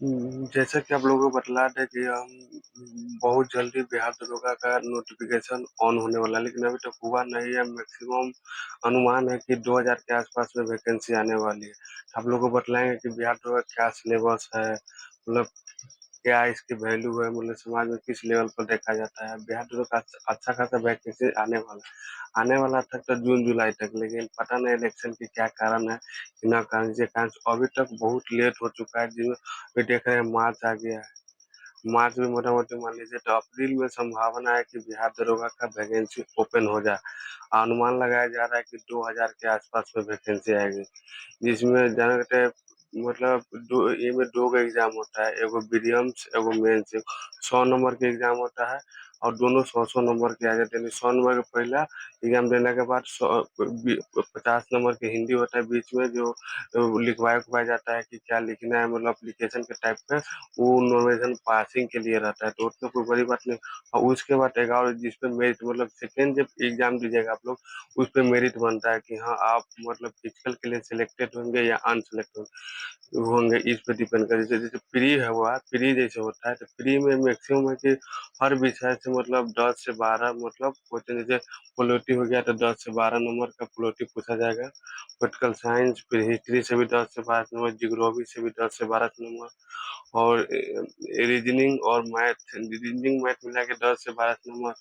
जैसा कि आप लोगों को बतला दें कि हम बहुत जल्दी बिहार दरोगा का नोटिफिकेशन ऑन होने वाला है, लेकिन अभी तक हुआ नहीं है। मैक्सिमम अनुमान है कि 2000 के आसपास में वैकेंसी आने वाली है। आप लोगों को बतलाएंगे कि बिहार दरोगा क्या सिलेबस है, मतलब क्या इसकी वैल्यू है, मतलब समाज में किस लेवल पर देखा जाता है। बिहार दरोगा का अच्छा खासा वैकेंसी आने वाला था तो जून जुलाई तक, लेकिन पता नहीं इलेक्शन के क्या कारण है कि न कारण से कारण अभी तक बहुत लेट हो चुका है। जिसमें अभी देख रहे हैं मार्च आ गया है। मार्च में मोटा मोटी मान लीजिए तो अप्रैल में संभावना है कि बिहार दरोगा का वैकेंसी ओपन हो जाए। अनुमान लगाया जा रहा है कि 2000 के आसपास में वैकेंसी आएगी, जिसमें जानते मतलब ये में दो का एग्जाम होता है, एगो विलियम्स एगो मेंस। 100 नंबर के एग्जाम होता है और दोनों 100 100 नंबर के आ जाते हैं। 100 नंबर का पहला एग्जाम देने के बाद 50 नंबर के हिंदी होता है बीच में, जो लिखवाया उखवाया जाता है कि क्या लिखना है, मतलब अप्लीकेशन के टाइप पे। वो नॉर्मलाइजेशन पासिंग के लिए रहता है, तो उसमें कोई बड़ी बात नहीं। और उसके बाद एक और जिसपे मेरिट, मतलब सेकेंड जब एग्जाम दीजिएगा आप लोग, उस पे मेरिट बनता है कि हाँ आप मतलब फिजिकल के लिए सिलेक्टेड होंगे या अनसिलेक्टेड होंगे। इस पे डिपेंड करे। जैसे जैसे प्री है, हुआ प्री जैसे होता है, तो प्री में मैक्सिमम है कि हर विषय से मतलब 10 से 12 मतलब क्वेश्चन। जैसे पॉलिटी हो गया तो 10 से 12 नंबर का पॉलिटी पूछा जाएगा। पोलिटिकल साइंस, फिर हिस्ट्री से भी 10 से 12 नंबर, जियोग्राफी से भी 10 से 12 नंबर, और रीजनिंग और मैथ, रीजनिंग मैथ मिला के 10 से 12 नंबर,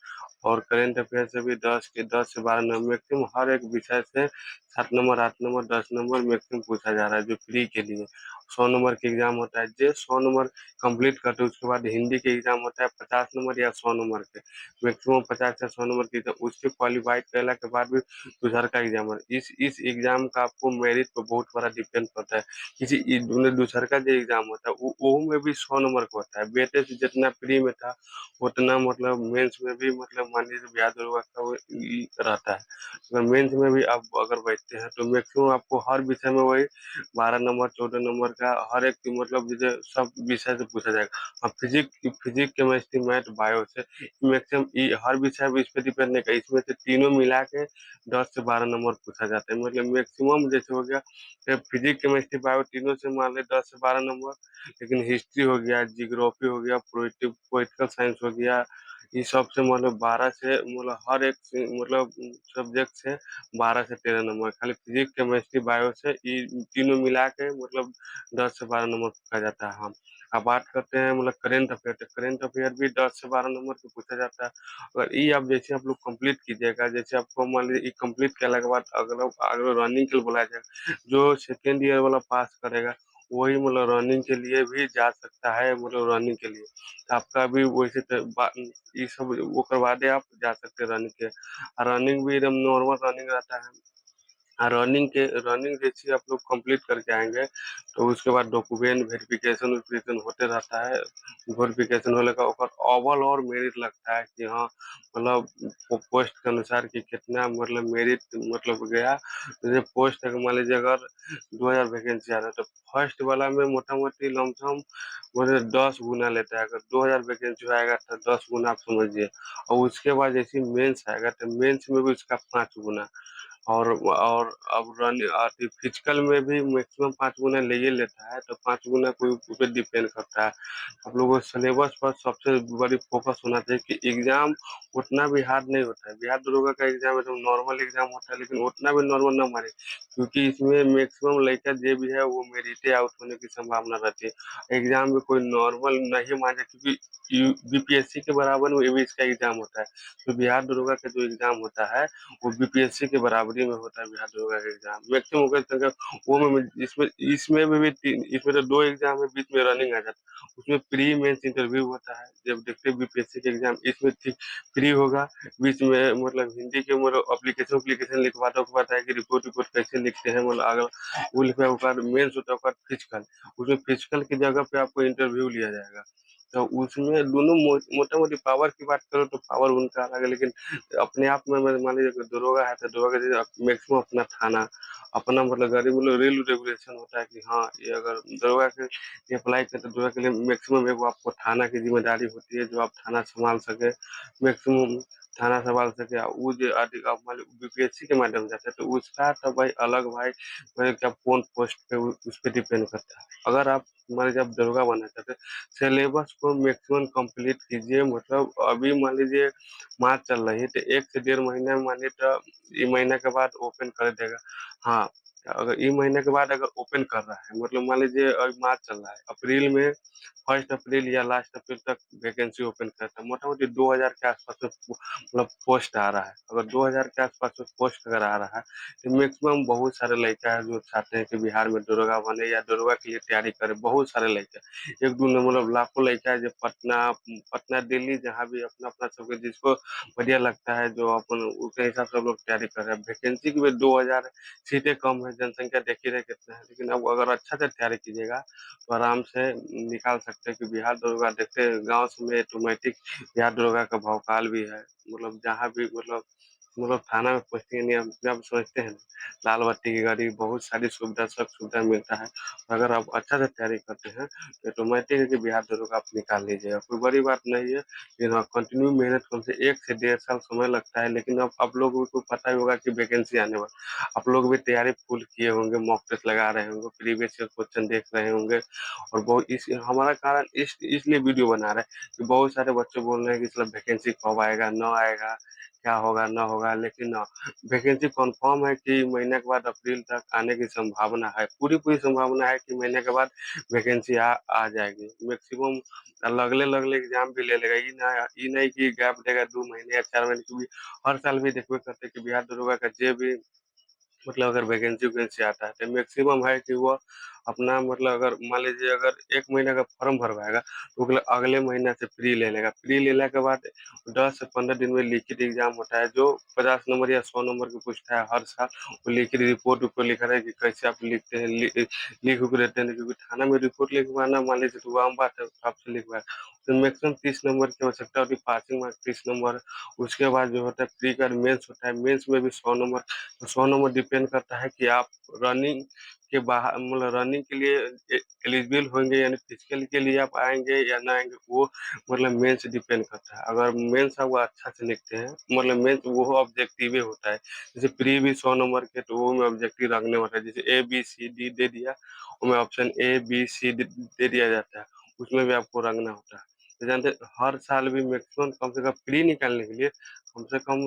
और करेंट अफेयर से भी 10 से 12 नंबर। मैक्सिमम हर एक विषय से 7 नंबर, 8 नंबर, 10 नंबर मैक्सिमम पूछा जा रहा है जो प्री के लिए। 100 नंबर के एग्जाम होता है, जो 100 नंबर कंप्लीट करते हैं उसके बाद हिंदी के एग्जाम होता है 50 नंबर या 100 नंबर के। मैक्सिमम 50 या 100 नंबर की, तो उसके क्वालिफाइड करने के बाद भी दूसरा का एग्जाम है। इस एग्जाम का आपको मेरिट पर बहुत बड़ा डिपेंड करता है। दूसरा का जो एग्जाम होता है वो में भी 100 नंबर का होता है। बेटे से जितना प्री में था उतना मतलब मेंस में भी, मतलब मान लीजिए ब्याज का वो रहता है। अगर मेंस में भी आप अगर बैठते हैं तो मैक्सिमम आपको हर विषय में वही 12 नंबर, 14 नंबर का हर एक मतलब जैसे सब विषय से पूछा जाएगा। हाँ, फिजिक्स, केमिस्ट्री, मैथ, बायो से मैक्सिमम हर विषय में इस पे डिपेंड नहीं कर, इसमें से तीनों मिला के 10 से 12 नंबर पूछा जाता है। मतलब मैक्सिमम जैसे हो गया फिजिक्स, केमिस्ट्री, बायो तीनों से मान ले 10 से 12 नंबर। लेकिन हिस्ट्री हो गया, जियोग्राफी हो गया, पोलिटिकल साइंस हो गया, ये सब से मतलब 12 से, मतलब हर एक मतलब सब्जेक्ट से 12 से 13 नंबर। खाली फिजिक्स, केमिस्ट्री, बायो से ये तीनों मिला के मतलब 10 से 12 नंबर पूछा जाता है। हम अब बात करते हैं मतलब करेंट अफेयर, तो करेंट अफेयर भी 10 से 12 नंबर पे पूछा जाता है। अगर ये आप जैसे आप लोग कंप्लीट कीजिएगा, जैसे आपको मान लीजिए कंप्लीट करने के बाद अगर अगर रनिंग के लिए बुलाया जाएगा, जो सेकेंड ईयर वाला पास करेगा वही मतलब रनिंग के लिए भी जा सकता है। मतलब रनिंग के लिए तो आपका भी वैसे तो ये सब वो करवा दे, आप जा सकते हैं रनिंग के। रनिंग भी एकदम नॉर्मल रनिंग रहता है। रनिंग जैसे आप लोग कंप्लीट करके आएंगे तो उसके बाद डॉक्यूमेंट वेरिफिकेशन वेरिफिकेशन होते रहता है। वेरिफिकेशन होने का ऊपर ओवल और मेरिट लगता है कि हाँ मतलब पोस्ट के अनुसार कि कितना मतलब मेरिट मतलब गया। जैसे पोस्ट है मान लीजिए अगर 2000 वैकेंसी आ रहा है तो फर्स्ट वाला में मोटा मोटी लमसम मतलब 10 गुना लेता है। अगर 2000 वैकेंसी आएगा तो 10 गुना आप समझिए। और उसके बाद जैसे मेंस आएगा तो मेंस में भी उसका 5 गुना। और अब फिजिकल में भी मैक्सिमम 5 गुना ले ही लेता है, तो 5 गुना कोई उस पर डिपेंड करता है। आप लोगों को सिलेबस पर सबसे बड़ी फोकस होना चाहिए कि एग्जाम उतना भी हार्ड नहीं होता है। बिहार दरोगा का एग्जाम एकदम नॉर्मल एग्जाम होता है, लेकिन उतना भी नॉर्मल ना मारे, क्योंकि इसमें मैक्सिमम लड़का जो भी है वो मेरिटे आउट होने की संभावना रहती है। एग्जाम में कोई नॉर्मल नहीं माने, क्योंकि बीपीएससी के बराबर में भी इसका एग्जाम होता है। तो बिहार दरोगा का जो एग्जाम होता है वो बीपीएससी के बराबरी में होता है। बिहार दरोगा का एग्जाम मैक्सिमम वो में इसमें इसमें भी इसमें तो दो एग्जाम है, बीच में रनिंग आ जाता है। उसमें प्री मेंस इंटरव्यू होता है जब देखते हैं बीपीएससी के एग्जाम। इसमें ठीक प्री होगा, बीच में मतलब हिंदी के मतलब अप्लीकेशन उप्लीकेशन लिखवाता है कि रिपोर्ट रिपोर्ट कैसे लिखते हैं, मतलब अगर वो लिखा है मेंस होता है फिजिकल। उसमें फिजिकल की जगह पे आपको इंटरव्यू लिया जाएगा। तो उसमें दोनों मोटा मोटी पावर की बात करो तो पावर उनका अलग है, लेकिन अपने आप में मान लीजिए कोई दरोगा है तो दरोगा जैसे मैक्सिमम अपना थाना अपना मतलब गाड़ी मतलब रेल रेगुलेशन होता है कि हाँ ये अगर दरोगा के अप्लाई करते दरोगा के लिए मैक्सिमम एगो आपको थाना की जिम्मेदारी होती है, जो आप थाना संभाल सके मैक्सिमम। थाना संभाल सके उ जे अब मान ली बीपीएससी के माध्यम से जाता है तो उसका तो भाई अलग भाई भाई क्या कौन पोस्ट पे उस पे डिपेंड करता है। अगर आप मान लीजिए आप दरोगा बनना चाहते हैं, सिलेबस को मैक्सिमम कंप्लीट कीजिए। मतलब अभी मान लीजिए मार्च चल रही है तो 1 से डेढ़ महीने में मानिए तो ये महीने के बाद ओपन कर देगा। हाँ, अगर ये महीने के बाद अगर ओपन कर रहा है मतलब मान लीजिए अभी मार्च चल रहा है, अप्रैल में 1 अप्रैल या लास्ट अप्रैल तक वैकेंसी ओपन करता है। मोटा-मोटी 2000 के आस-पास में मतलब पोस्ट आ रहा है। अगर 2000 के आस-पास में पोस्ट अगर आ रहा है, तो मैक्सिमम बहुत सारे लड़का है जो चाहते हैं कि बिहार में दरोगा बने या दरोगा के लिए तैयारी करे, बहुत सारे लड़का। 1-2 नहीं मतलब लाखों लड़का है जो पटना पटना, दिल्ली जहाँ भी अपना-अपना सबके जिसको बढ़िया लगता है जो अपन उसके हिसाब से हम लोग तैयारी कर रहे हैं। वैकेंसी की भी 2000 सीटें कम है, जनसंख्या देख ही रहे कितना है। लेकिन अब अगर अच्छा से तैयारी कीजिएगा, तो आराम से निकाल सकते हैं कि बिहार दरोगा देखते हैं गाँव में ऑटोमेटिक बिहार दरोगा का भौकाल भी है। मतलब जहाँ भी मतलब थाना में पोस्टिंग नहीं अपने आप समझते हैं, लाल बत्ती की गाड़ी बहुत सारी सुविधा सब सुविधा मिलता है। अगर आप अच्छा से तैयारी करते हैं, तो ऑटोमेटिक है कि बिहार दरोगा आप निकाल लीजिएगा, कोई बड़ी बात नहीं है। लेकिन हाँ, कंटिन्यू मेहनत कम से 1 से डेढ़ साल समय लगता है, लेकिन अब आप लोगों को पता ही होगा कि वैकेंसी आने वाला। आप लोग भी तैयारी फुल किए होंगे, मॉक टेस्ट लगा रहे होंगे, प्रीवियस ईयर क्वेश्चन देख रहे होंगे और बहुत इस हमारा कारण इसलिए वीडियो बना रहे हैं कि बहुत सारे बच्चे बोल रहे हैं कि मतलब वैकेंसी कब आएगा, ना आएगा, क्या होगा, ना होगा। लेकिन वैकेंसी कन्फर्म है कि महीने के बाद अप्रैल तक आने की संभावना है, पूरी-पूरी संभावना है कि महीने के बाद वैकेंसी आ जाएगी। मैक्सिमम अगले-अगले एग्ज़ाम भी ले लेगा, ई नहीं कि गैप देगा 2 महीने या 4 महीने, क्योंकि हर साल भी देखबे करते हैं कि बिहार दरोगा का जे भी मतलब अगर वैकेंसी-वैकेंसी आता है, तो मैक्सिमम है कि वो अपना मतलब अगर मान लीजिए अगर 1 महीने का फॉर्म भरवाएगा, तो अगले अगले महीने से प्री ले लेगा। प्री लेने के बाद 10 से 15 दिन में लिखित एग्ज़ाम होता है, जो 50 नंबर या 100 नंबर की पूछता है हर साल। वो लिखित रिपोर्ट ऊपर लिखा रहा है कि कैसे आप लिखते हैं, लिख-उख देते हैं, क्योंकि थाना में रिपोर्ट लिखवाना मान लीजिए तो आम बात है, आपसे लिखवाए। तो मैक्सिमम 30 नंबर की आवश्यकता होती है, पासिंग मार्क्स 30 नंबर। उसके बाद जो होता है प्री का मेंस होता है, मेंस में भी 100 नंबर। तो 100 नंबर डिपेंड करता है कि आप रनिंग के बाहर मतलब रनिंग के लिए एलिजिबल होंगे, यानी फिजिकल के लिए आप आएँगे या ना आएँगे, वो मतलब मेंस डिपेंड करता है। अगर मेंस आप अच्छा से लिखते हैं, मतलब मेंस वो ऑब्जेक्टिव होता है। जैसे प्री भी 100 नंबर के तो वो में ऑब्जेक्टिव रखने होता है। जैसे ए, बी, सी, डी दे दिया, उसमें ऑप्शन ए, बी, सी दे दिया जाता है। उसमें भी आपको रखना होता है। तो जानते हैं हर साल भी मैक्सिमम कम से कम प्री निकालने के लिए कम से कम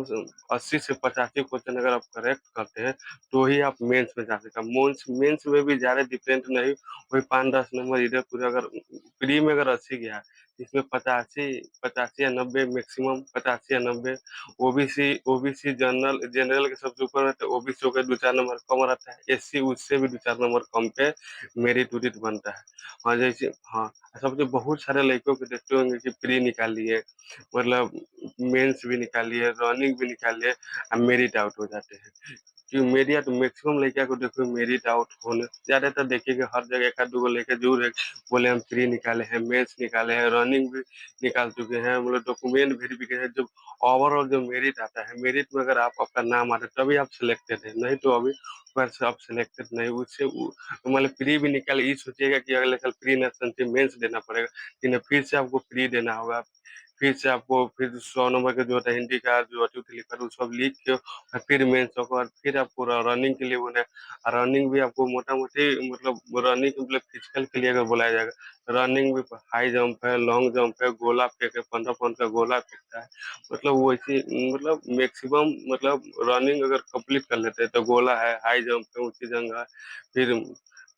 80 से 85 क्वेश्चन अगर आप करेक्ट करते हैं, तो ही आप मेंस में जा सकते हैं। मोन्स मेंस में भी ज़्यादा डिफरेंट नहीं, वही 5-10 नंबर इधर-उधर। अगर प्री में अगर 80 गया, इसमें 85 या 90 मैक्सिमम 85 या 90। ओबीसी जनरल जनरल के सबसे ऊपर रहता है, ओबीसी के 2-4 नंबर कम रहता है, एससी उससे भी 2-4 नंबर कम पे मेरिट-वेरिट बनता है। हाँ, जैसे हाँ, सबसे बहुत सारे लड़कों को देखते होंगे कि प्री निकाल लिए, मतलब मेंस भी निकाल लिए, रनिंग भी निकाल लिए, अब मेरिट आउट हो जाते हैं। कि मेरिट मैक्सिमम लड़का को देखो मेरिट आउट होने ज़्यादातर देखिएगा हर जगह एक आध दो लड़के जरूर है बोले हम प्री निकाले हैं, मेंस निकाले हैं, रनिंग भी निकाल चुके हैं, मतलब डॉक्यूमेंट वेरिफिकेशन जब ओवरऑल जो मेरिट आता है, मेरिट में अगर आप आपका नाम आता है तभी आप सिलेक्टेड है, नहीं तो अभी बस आप सिलेक्टेड नहीं। उससे मतलब प्री भी निकाले, ये सोचिएगा कि अगले साल प्री नहीं मेंस देना पड़ेगा, लेकिन फिर से आपको प्री देना होगा। फिर से आपको फिर 100 नंबर का जो होता है हिंदी का जो अतिथि लिखा वो सब लिख के और फिर मेंस होगा और फिर आपको रनिंग के लिए बोले। रनिंग भी आपको मोटा-मोटी मतलब रनिंग मतलब फिजिकल के लिए अगर बुलाया जाएगा, रनिंग भी हाई जंप है, लॉन्ग जंप है, गोला फेंक है, 15 पाउंड का गोला फेंकता है। मतलब वैसे मतलब मैक्सिमम मतलब रनिंग अगर कंप्लीट कर लेते हैं तो गोला है, हाई जंप है, ऊँची जंग है, फिर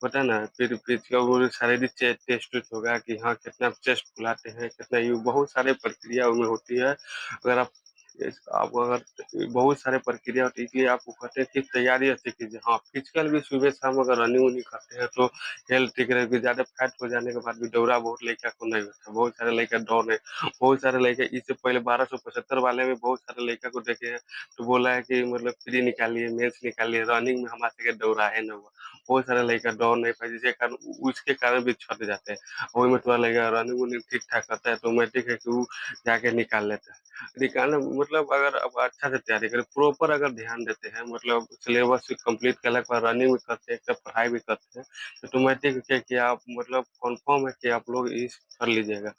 होता है ना, फिर इसका वो शारीरिक टेस्ट वेस्ट होगा कि हाँ, कितना आप चेस्ट फुलाते हैं, कितना ये बहुत सारे प्रक्रिया उसमें होती है। अगर आप अगर बहुत सारे प्रक्रिया होती है, इसलिए आपको कहते हैं कि तैयारी अच्छी कीजिए। हाँ, फिजिकल भी सुबह-शाम अगर रनिंग-वनिंग करते हैं तो हेल्थ ठीक रहेगी। ज़्यादा फैट हो जाने के बाद भी दौरा बहुत लड़का को नहीं होता, बहुत सारे लड़का दौड़ बहुत सारे लड़के इससे पहले 1275 वाले में बहुत सारे लड़का को देखे हैं, तो बोला है कि मतलब प्री निकालिए, मेंस निकालिए, रनिंग में हमारे से दौरा है ना हुआ। बहुत सारे लइका दौड़ नहीं पाए, जिसके कारण उसके कारण भी छट जाते हैं। वही में तोरा लइका रनिंग-वनिंग ठीक-ठाक करता है, तो ऑटोमेटिक है कि उ जाके निकाल लेता है। निकालना मतलब अगर अब अच्छा से तैयारी करें, प्रॉपर अगर ध्यान देते हैं, मतलब सिलेबस कंप्लीट करने के बाद रनिंग भी करते हैं, एक पढ़ाई भी करते हैं, तो ऑटोमेटिक है कि आप मतलब कन्फर्म है कि आप लोग इस कर लीजिएगा।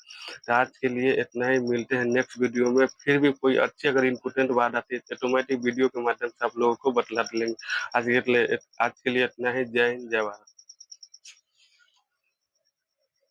तो आज के लिए इतना ही, मिलते हैं नेक्स्ट वीडियो में। फिर भी कोई अच्छी अगर इम्पोर्टेंट बात आती है, तो ऑटोमेटिक वीडियो के माध्यम से आप लोगों को बतला लेंगे। आज के लिए इतना ही। जय हिंद, जय भारत।